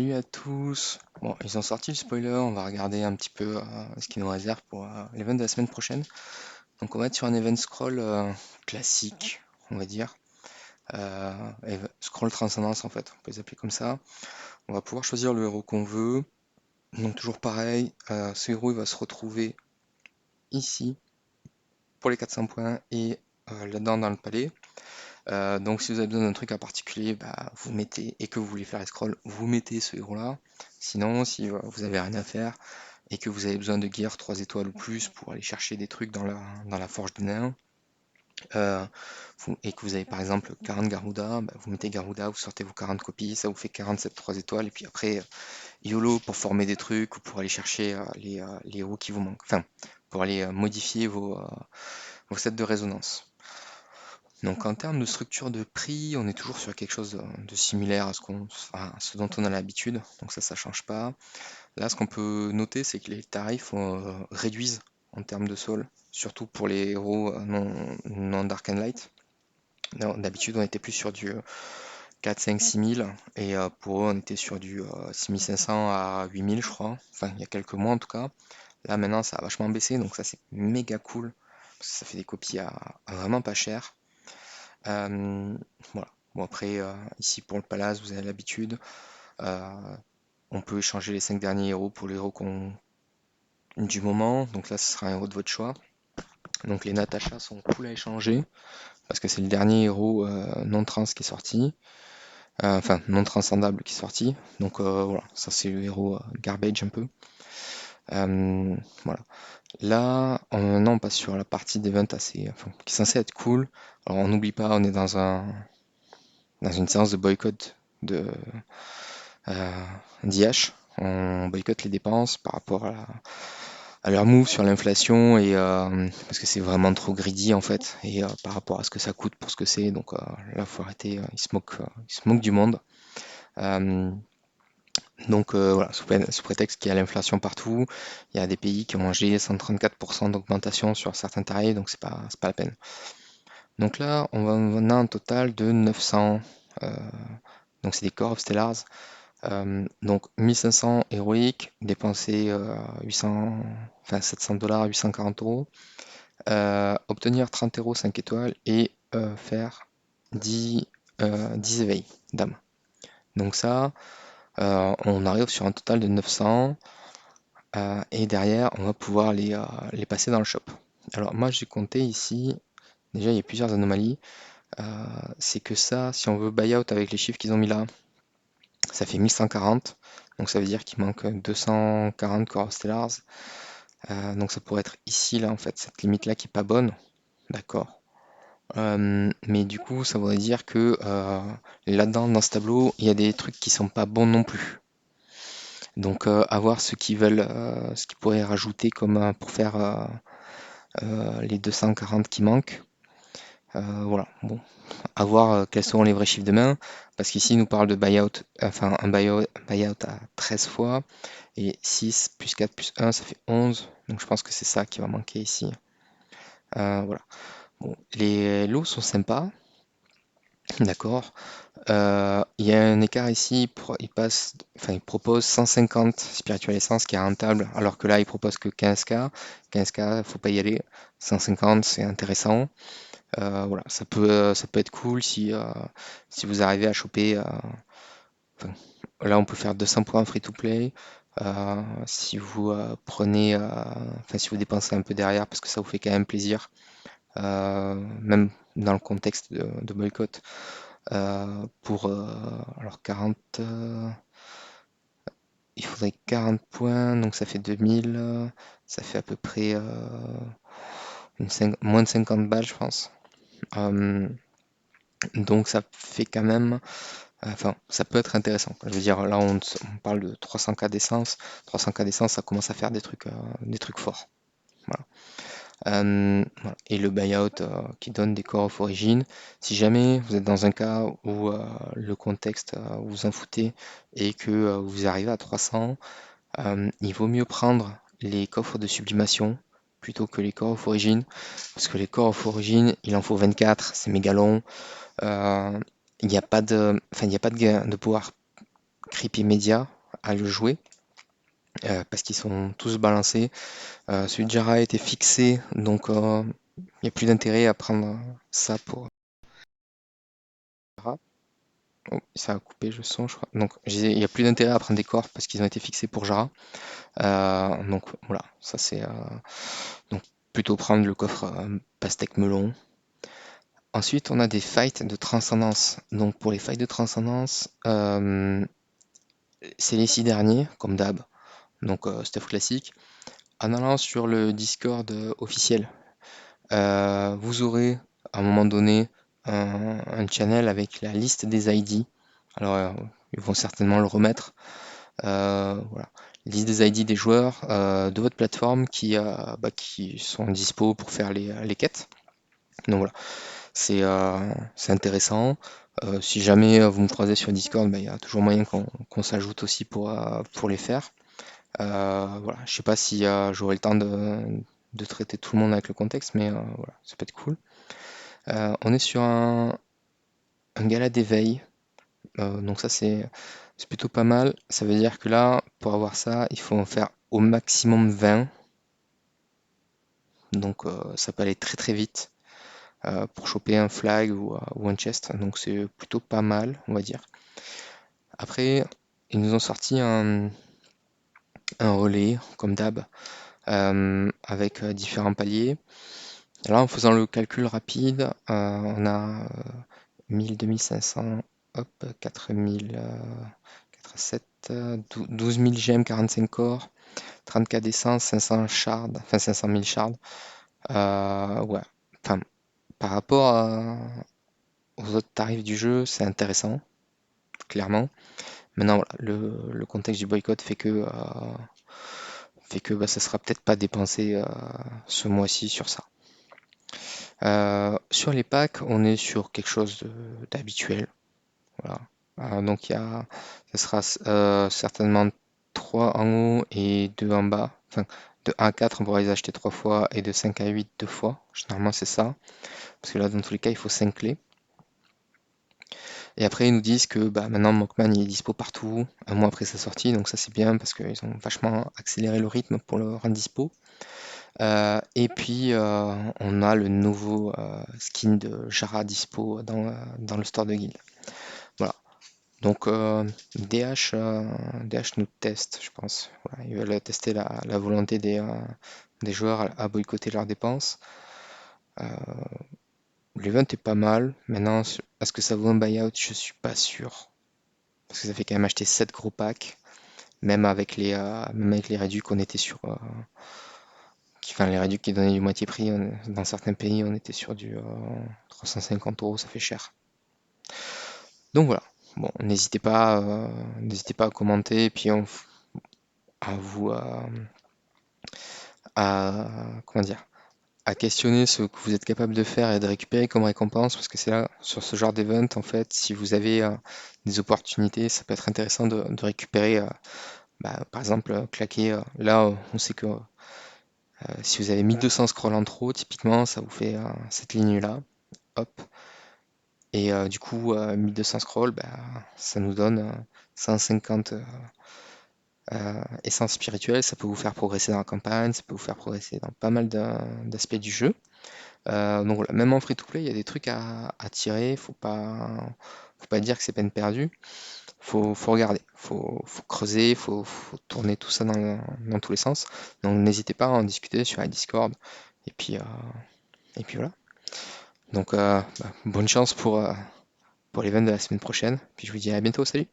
Salut à tous. Bon, ils ont sorti le spoiler, on va regarder un petit peu ce qu'ils nous réservent pour l'event de la semaine prochaine. Donc on va être sur un event scroll classique, on va dire. Scroll transcendance en fait, on peut les appeler comme ça. On va pouvoir choisir le héros qu'on veut. Donc toujours pareil, ce héros il va se retrouver ici pour les 400 points et là-dedans dans le palais. Donc si vous avez besoin d'un truc en particulier, bah, vous mettez, et que vous voulez faire les scrolls, vous mettez ce héros-là. Sinon, si vous avez rien à faire et que vous avez besoin de gear 3 étoiles ou plus pour aller chercher des trucs dans la forge des nains, euh, et que vous avez par exemple 40 Garuda, bah, vous mettez Garuda, vous sortez vos 40 copies, ça vous fait 47 3 étoiles, et puis après, YOLO pour former des trucs ou pour aller chercher les héros qui vous manquent. Enfin, pour aller modifier vos sets de résonance. Donc en termes de structure de prix, on est toujours sur quelque chose de similaire à ce dont on a l'habitude, donc ça change pas. Là, ce qu'on peut noter, c'est que les tarifs réduisent en termes de sol, surtout pour les héros non Dark and Light. Non, d'habitude, on était plus sur du 4, 5, 6 000, et pour eux, on était sur du 6 500 à 8 000, je crois. Enfin, il y a quelques mois en tout cas. Là, maintenant, ça a vachement baissé, donc ça, c'est méga cool, parce que ça fait des copies à vraiment pas cher. Euh, voilà. Bon, après, ici pour le palace, vous avez l'habitude. Euh, on peut échanger les 5 derniers héros pour les héros du moment. Donc là, ce sera un héros de votre choix. Donc les Natasha sont cool à échanger parce que c'est le dernier héros non trans qui est sorti. Enfin, non transcendable qui est sorti. Donc voilà, ça c'est le héros garbage un peu. Voilà. Là, maintenant on passe sur la partie d'event qui est censée être cool. Alors on n'oublie pas, on est dans une séance de boycott de d'IH. On boycotte les dépenses par rapport à leur move sur l'inflation et parce que c'est vraiment trop greedy en fait et par rapport à ce que ça coûte pour ce que c'est. Donc là, faut arrêter. Ils se moquent du monde. Euh, donc voilà, sous prétexte qu'il y a l'inflation partout, il y a des pays qui ont mangé 134% d'augmentation sur certains tarifs, donc c'est pas la peine. Donc là, on a un total de 900. euh, donc c'est des Core of Stellars. Donc 1500 héroïques, dépenser 800, enfin 700 dollars, 840 euros, obtenir 30 euros 5 étoiles et faire 10, 10 éveils d'âme. Donc ça, on arrive sur un total de 900 et derrière, on va pouvoir les passer dans le shop. Alors moi, j'ai compté ici, déjà il y a plusieurs anomalies. C'est que ça, si on veut buyout avec les chiffres qu'ils ont mis là, ça fait 1140. Donc ça veut dire qu'il manque 240 Core Stellars. Donc ça pourrait être ici, là, en fait, cette limite-là qui est pas bonne. D'accord. Mais du coup, ça voudrait dire que là-dedans, dans ce tableau, il y a des trucs qui sont pas bons non plus. Donc à voir ce qu'ils veulent, ce qu'ils pourraient rajouter comme pour faire les 240 qui manquent. Voilà, bon, à voir quels seront les vrais chiffres demain, parce qu'ici, il nous parle de buyout, enfin un buyout à 13 fois, et 6 plus 4 plus 1, ça fait 11, donc je pense que c'est ça qui va manquer ici. Voilà. Bon, les lots sont sympas, d'accord. Il y a un écart ici, il propose 150 Spiritual Essence qui est rentable, alors que là, il propose que 15K. 15K, faut pas y aller. 150, c'est intéressant. Voilà, ça peut être cool si vous arrivez à choper. Enfin, là, on peut faire 200 points free to play. Si vous prenez, enfin, si vous dépensez un peu derrière, parce que ça vous fait quand même plaisir, même dans le contexte de boycott, pour alors 40, il faudrait 40 points, donc ça fait 2000, ça fait à peu près moins de 50 balles, je pense. Euh, donc ça fait quand même. Enfin, ça peut être intéressant. Je veux dire, là, on parle de 300K d'essence. 300K d'essence, ça commence à faire des trucs forts. Voilà. Voilà. Et le buyout qui donne des core of origin. Si jamais vous êtes dans un cas où le contexte vous en foutez et que vous arrivez à 300, il vaut mieux prendre les coffres de sublimation plutôt que les core of origin. Parce que les core of origin, il en faut 24, c'est méga long. Euh, il n'y a pas de, enfin, il n'y a pas de pouvoir Creepy Media à le jouer, parce qu'ils sont tous balancés. Celui de Jara a été fixé, donc il n'y a plus d'intérêt à prendre ça pour Jara. Oh, ça a coupé le son, je crois. Donc, il n'y a plus d'intérêt à prendre des corps parce qu'ils ont été fixés pour Jara. Donc voilà, ça c'est donc plutôt prendre le coffre pastèque melon. Ensuite, on a des fights de transcendance. Donc pour les fights de transcendance, c'est les 6 derniers, comme d'hab. Donc stuff classique. En allant sur le Discord officiel, vous aurez à un moment donné un channel avec la liste des ID. Alors ils vont certainement le remettre. Voilà. Liste des ID des joueurs de votre plateforme qui sont dispo pour faire les quêtes. Donc voilà, c'est intéressant. Si jamais vous me croisez sur Discord, bah, il y a toujours moyen qu'on s'ajoute aussi pour les faire. Voilà, je sais pas si j'aurai le temps de traiter tout le monde avec le contexte, mais voilà, ça peut être cool. On est sur un gala d'éveil, donc ça c'est plutôt pas mal. Ça veut dire que là, pour avoir ça, il faut en faire au maximum 20, donc ça peut aller très très vite pour choper un flag ou un chest, donc c'est plutôt pas mal, on va dire. Après, ils nous ont sorti un relais, comme d'hab, avec différents paliers. Là, en faisant le calcul rapide, on a 1000, 2500, hop, 4000, 4, 7, 12 000 gemmes, 45 corps, 30K d'essence, 500 shards, enfin 500 000 shards. Ouais, enfin, par rapport aux autres tarifs du jeu, c'est intéressant, clairement. Maintenant, voilà, le contexte du boycott fait que bah, ça sera peut-être pas dépensé ce mois-ci sur ça. Sur les packs, on est sur quelque chose d'habituel. Voilà. Donc ça sera certainement 3 en haut et 2 en bas. Enfin, de 1 à 4, on pourra les acheter 3 fois et de 5 à 8, 2 fois. Généralement, c'est ça. Parce que là, dans tous les cas, il faut 5 clés. Et après, ils nous disent que bah, maintenant, Monkman il est dispo partout, un mois après sa sortie. Donc ça, c'est bien parce qu'ils ont vachement accéléré le rythme pour le rendre dispo. Et puis, on a le nouveau skin de Jara dispo dans le store de guild. Voilà. Donc DH nous teste, je pense. Voilà, ils veulent tester la volonté des joueurs à boycotter leurs dépenses. Euh, L'event est pas mal. Maintenant, est-ce que ça vaut un buyout? Je suis pas sûr. Parce que ça fait quand même acheter 7 gros packs. Même avec les réduits qu'on était sur. Enfin, les réduits qui donnaient du moitié prix. Dans certains pays, on était sur du 350 euros, ça fait cher. Donc voilà. Bon, n'hésitez pas à commenter. Et puis à vous. Comment dire, à questionner ce que vous êtes capable de faire et de récupérer comme récompense, parce que c'est là, sur ce genre d'event, en fait, si vous avez des opportunités, ça peut être intéressant de récupérer, par exemple, claquer, là, on sait que si vous avez 1200 scrolls en trop, typiquement, ça vous fait cette ligne-là, hop, et du coup, 1200 scrolls, bah, ça nous donne 150 essences spirituelles, ça peut vous faire progresser dans la campagne, ça peut vous faire progresser dans pas mal d'aspects du jeu. Donc voilà, même en free-to-play, il y a des trucs à tirer. Faut pas dire que c'est peine perdue. Faut regarder, faut creuser, faut tourner tout ça dans tous les sens. Donc n'hésitez pas à en discuter sur la Discord. Et puis voilà. Donc bonne chance pour l'event de la semaine prochaine. Puis je vous dis à bientôt. Salut!